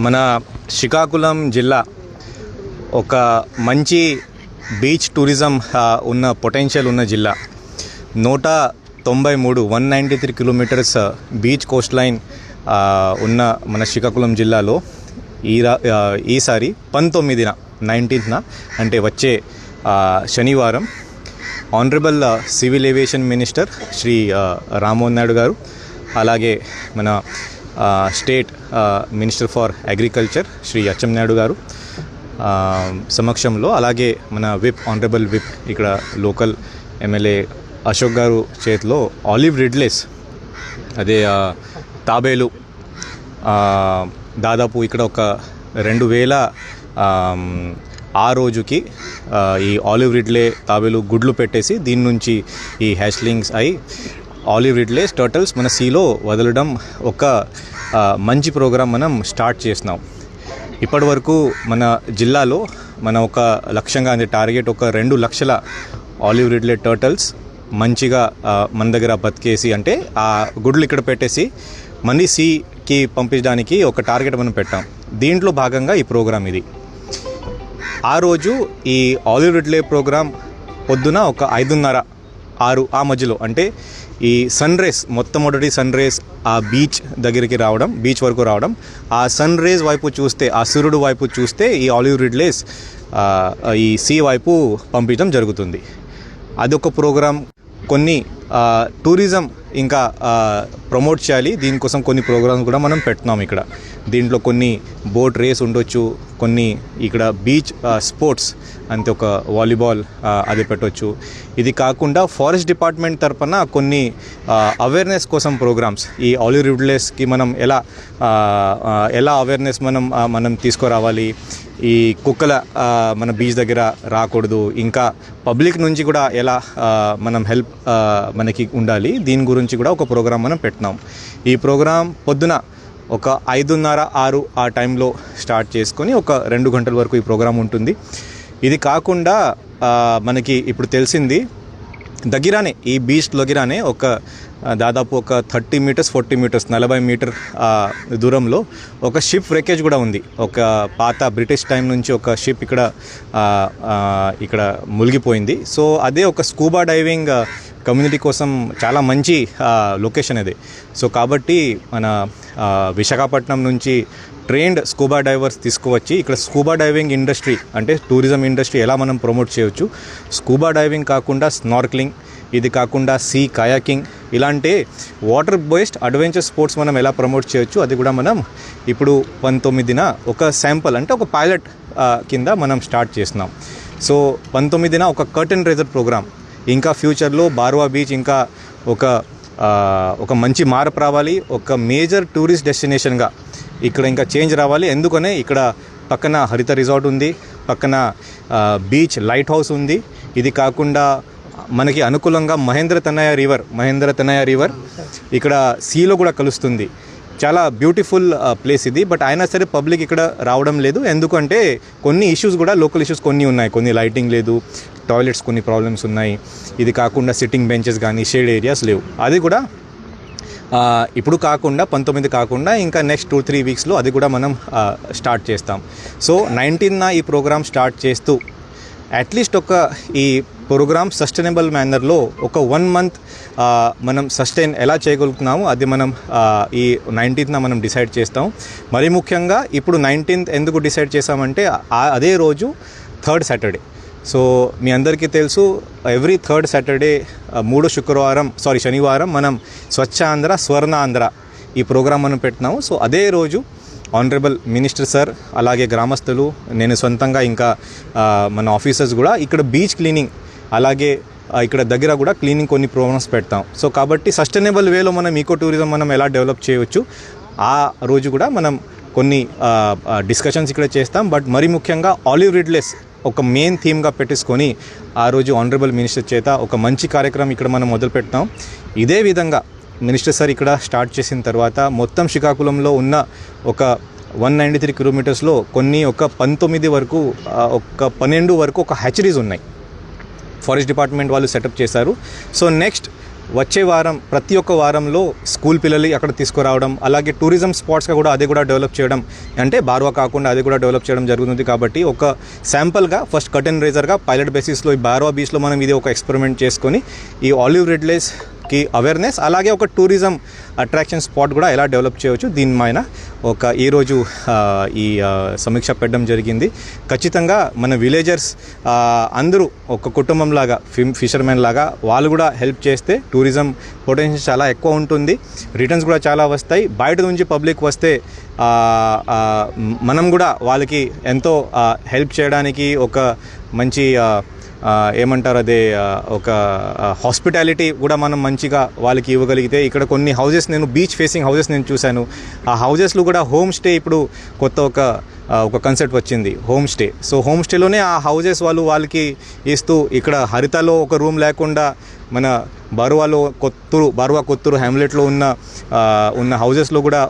మన శ్రీకాకుళం జిల్లా ఒక మంచి బీచ్ టూరిజం ఉన్న పొటెన్షియల్ ఉన్న జిల్లా. 193 కిలోమీటర్స్ బీచ్ కోస్ట్ లైన్ ఉన్న మన శ్రీకాకుళం జిల్లాలో ఈసారి 19న అంటే వచ్చే శనివారం honourable civil aviation minister Shri Rammohan Naidu garu, అలాగే మన state minister for agriculture Shri Atchannaidu garu సమక్షంలో, అలాగే మన ఆనరబుల్ విప్ ఇక్కడ లోకల్ ఎమ్మెల్యే అశోక్ గారు చేతిలో ఆలివ్ రిడ్లేస్ అదే తాబేలు దాదాపు ఇక్కడ ఒక 2000 ఆ రోజుకి ఈ ఆలివ్ రిడ్లే తాబేలు గుడ్లు పెట్టేసి దీని నుంచి ఈ హ్యాచ్లింగ్స్ అయి ఆలివ్ రిడ్లేస్ టర్టల్స్ మన సీలో వదలడం ఒక మంచి ప్రోగ్రాం మనం స్టార్ట్ చేసినాం. ఇప్పటి వరకు మన జిల్లాలో మన ఒక లక్ష్యంగా అంటే టార్గెట్ ఒక 2 లక్షల ఆలివ్ రిడ్లే టర్టల్స్ మంచిగా మన దగ్గర బతికేసి అంటే ఆ గుడ్లు ఇక్కడ పెట్టేసి మనీ సీకి పంపించడానికి ఒక టార్గెట్ మనం పెట్టాం. దీంట్లో భాగంగా ఈ ప్రోగ్రాం ఇది. ఆ రోజు ఈ ఆలివ్ రిడ్లే ప్రోగ్రాం పొద్దున ఒక 5:30-6 ఆ మధ్యలో అంటే ఈ సన్ రేస్ మొట్టమొదటి సన్ రేస్ ఆ బీచ్ దగ్గరికి రావడం, బీచ్ వరకు రావడం, ఆ సన్ రేస్ వైపు చూస్తే, ఆ సూర్యుడు వైపు చూస్తే ఈ ఆలివ్ రిడ్లేస్ ఈ సీ వైపు పంపించడం జరుగుతుంది. అదొక ప్రోగ్రాం. కొన్ని టూరిజం ఇంకా ప్రమోట్ చేయాలి, దీనికోసం కొన్ని ప్రోగ్రామ్స్ కూడా మనం పెడుతున్నాం ఇక్కడ. దీంట్లో కొన్ని బోట్ రేస్ ఉండొచ్చు, కొన్ని ఇక్కడ బీచ్ స్పోర్ట్స్ అంటే ఒక వాలీబాల్ అది పెట్టవచ్చు. ఇది కాకుండా ఫారెస్ట్ డిపార్ట్మెంట్ తరఫున కొన్ని అవేర్నెస్ కోసం ప్రోగ్రామ్స్, ఈ ఆలివ్ రిడ్లేస్కి మనం ఎలా అవేర్నెస్ మనం తీసుకురావాలి, ఈ కుక్కల మన బీచ్ దగ్గర రాకూడదు, ఇంకా పబ్లిక్ నుంచి కూడా ఎలా మనం హెల్ప్ మనకి ఉండాలి, దీని గురించి కూడా ఒక ప్రోగ్రాం మనం పెట్టినాం. ఈ ప్రోగ్రాం పొద్దున ఒక 5:30-6 ఆ టైంలో స్టార్ట్ చేసుకొని ఒక 2 గంటల వరకు ఈ ప్రోగ్రాం ఉంటుంది. ఇది కాకుండా మనకి ఇప్పుడు తెలిసింది దగ్గరనే ఈ బీచ్ దగ్గరనే ఒక దాదాపు ఒక 30 మీటర్స్ 40 మీటర్స్ 40 మీటర్ దూరంలో ఒక షిప్ వ్రేకేజ్ కూడా ఉంది. ఒక పాత బ్రిటిష్ టైం నుంచి ఒక షిప్ ఇక్కడ మునిగిపోయింది. సో అదే ఒక స్కూబా డైవింగ్ కమ్యూనిటీ కోసం చాలా మంచి లొకేషన్ అది. సో కాబట్టి మన విశాఖపట్నం నుంచి ట్రైన్డ్ స్కూబా డైవర్స్ తీసుకువచ్చి ఇక్కడ స్కూబా డైవింగ్ ఇండస్ట్రీ అంటే టూరిజం ఇండస్ట్రీ ఎలా మనం ప్రమోట్ చేయవచ్చు, స్కూబా డైవింగ్ కాకుండా స్నార్క్లింగ్, ఇది కాకుండా సీ కయాకింగ్, ఇలాంటి వాటర్ బేస్డ్ అడ్వెంచర్ స్పోర్ట్స్ మనం ఎలా ప్రమోట్ చేయొచ్చు అది కూడా మనం ఇప్పుడు 19న ఒక శాంపుల్ అంటే ఒక పైలట్ కింద మనం స్టార్ట్ చేస్తున్నాం. సో 19న ఒక కర్టెన్ రైజర్ ప్రోగ్రామ్, ఇంకా ఫ్యూచర్లో బార్వా బీచ్ ఇంకా ఒక మంచి మార్పు రావాలి, ఒక మేజర్ టూరిస్ట్ డెస్టినేషన్గా ఇక్కడ ఇంకా చేంజ్ రావాలి. ఎందుకనే ఇక్కడ పక్కన హరిత రిసార్ట్ ఉంది, పక్కన బీచ్ లైట్ హౌస్ ఉంది, ఇది కాకుండా మనకి అనుకూలంగా మహేంద్ర తనయ రివర్ ఇక్కడ సీలో కూడా కలుస్తుంది. చాలా బ్యూటిఫుల్ ప్లేస్ ఇది. బట్ అయినా సరే పబ్లిక్ ఇక్కడ రావడం లేదు, ఎందుకంటే కొన్ని ఇష్యూస్ కూడా లోకల్ ఇష్యూస్ కొన్ని ఉన్నాయి, కొన్ని లైటింగ్ లేదు, టాయిలెట్స్ కొన్ని ప్రాబ్లమ్స్ ఉన్నాయి, ఇది కాకుండా సిట్టింగ్ బెంచెస్ కానీ షేడ్ ఏరియాస్ లేవు. అది కూడా ఇప్పుడు కాకుండా 19 కాకుండా ఇంకా నెక్స్ట్ 2-3 వీక్స్లో అది కూడా మనం స్టార్ట్ చేస్తాం. సో 19న ఈ ప్రోగ్రామ్ స్టార్ట్ చేస్తూ అట్లీస్ట్ ఒక ఈ ప్రోగ్రామ్ సస్టైనబుల్ మేనర్లో ఒక 1 మంత్ మనం సస్టైన్ ఎలా చేయగలుగుతున్నాము అది మనం ఈ 19న మనం డిసైడ్ చేస్తాం. మరి ముఖ్యంగా ఇప్పుడు 19th ఎందుకు డిసైడ్ చేసామంటే అదే రోజు 3rd సాటర్డే. సో మీ అందరికీ తెలుసు ఎవ్రీ 3rd సాటర్డే శనివారం మనం స్వచ్ఛ ఆంధ్ర స్వర్ణ ఆంధ్ర ఈ ప్రోగ్రాం మనం పెట్టినాము. సో అదే రోజు ఆనరబుల్ మినిస్టర్ సార్, అలాగే గ్రామస్తులు, నేను సొంతంగా ఇంకా మన ఆఫీసర్స్ కూడా ఇక్కడ బీచ్ క్లీనింగ్, అలాగే ఇక్కడ దగ్గర కూడా క్లీనింగ్ కొన్ని ప్రోగ్రామ్స్ పెడతాం. సో కాబట్టి సస్టైనబుల్ వేలో మనం ఈకో టూరిజం మనం ఎలా డెవలప్ చేయవచ్చు ఆ రోజు కూడా మనం కొన్ని డిస్కషన్స్ ఇక్కడ చేస్తాం. బట్ మరి ముఖ్యంగా ఆలివ్ రిడ్లేస్ ఒక మెయిన్ థీమ్గా పెట్టేసుకొని ఆ రోజు ఆనరబుల్ మినిస్టర్ చేత ఒక మంచి కార్యక్రమం ఇక్కడ మనం మొదలు పెట్టాం. ఇదే విధంగా మినిస్టర్ సార్ ఇక్కడ స్టార్ట్ చేసిన తర్వాత మొత్తం శ్రీకాకుళంలో ఉన్న ఒక 193 కిలోమీటర్స్లో కొన్ని ఒక 19 వరకు ఒక 12 వరకు ఒక హ్యాచరీస్ ఉన్నాయి, ఫారెస్ట్ డిపార్ట్మెంట్ వాళ్ళు సెటప్ చేశారు. సో నెక్స్ట్ వచ్చే వారం ప్రతి ఒక్క వారంలో స్కూల్ పిల్లలు అక్కడ తీసుకురావడం, అలాగే టూరిజం స్పాట్స్గా కూడా అది కూడా డెవలప్ చేయడం, అంటే బార్వా కాకుండా అది కూడా డెవలప్ చేయడం జరుగుతుంది. కాబట్టి ఒక శాంపుల్గా ఫస్ట్ కర్టెన్ రైజర్గా పైలట్ బేసిస్లో ఈ బార్వా బీచ్లో మనం ఇది ఒక ఎక్స్పెరిమెంట్ చేసుకొని ఈ ఆలివ్ రిడ్లేస్కి అవేర్నెస్, అలాగే ఒక టూరిజం అట్రాక్షన్ స్పాట్ కూడా ఎలా డెవలప్ చేయవచ్చు దీనిపైన ఈరోజు ఈ సమీక్ష పెట్టడం జరిగింది. ఖచ్చితంగా మన విలేజర్స్ అందరూ ఒక కుటుంబంలాగా ఫిషర్మెన్ లాగా వాళ్ళు కూడా హెల్ప్ చేస్తే టూరిజం పొటెన్షియల్ చాలా ఎక్కువ ఉంటుంది, రిటర్న్స్ కూడా చాలా వస్తాయి. బయట నుంచి పబ్లిక్ వస్తే మనం కూడా వాళ్ళకి ఎంతో హెల్ప్ చేయడానికి ఒక మంచి ఏమంటారు అదే ఒక హాస్పిటాలిటీ కూడా మనం మంచిగా వాళ్ళకి ఇవ్వగలిగితే. ఇక్కడ కొన్ని హౌజెస్ నేను బీచ్ ఫేసింగ్ హౌజెస్ నేను చూశాను. ఆ హౌజెస్లో కూడా హోమ్ స్టే ఇప్పుడు కొత్త ఒక కాన్సెప్ట్ వచ్చింది, హోమ్ స్టే. సో హోమ్ స్టేలోనే ఆ హౌజెస్ వాళ్ళకి ఇస్తూ, ఇక్కడ హరితలో ఒక రూమ్ లేకుండా మన బార్వా కొత్తూరు హ్యామ్లెట్లో ఉన్న హౌజెస్లో కూడా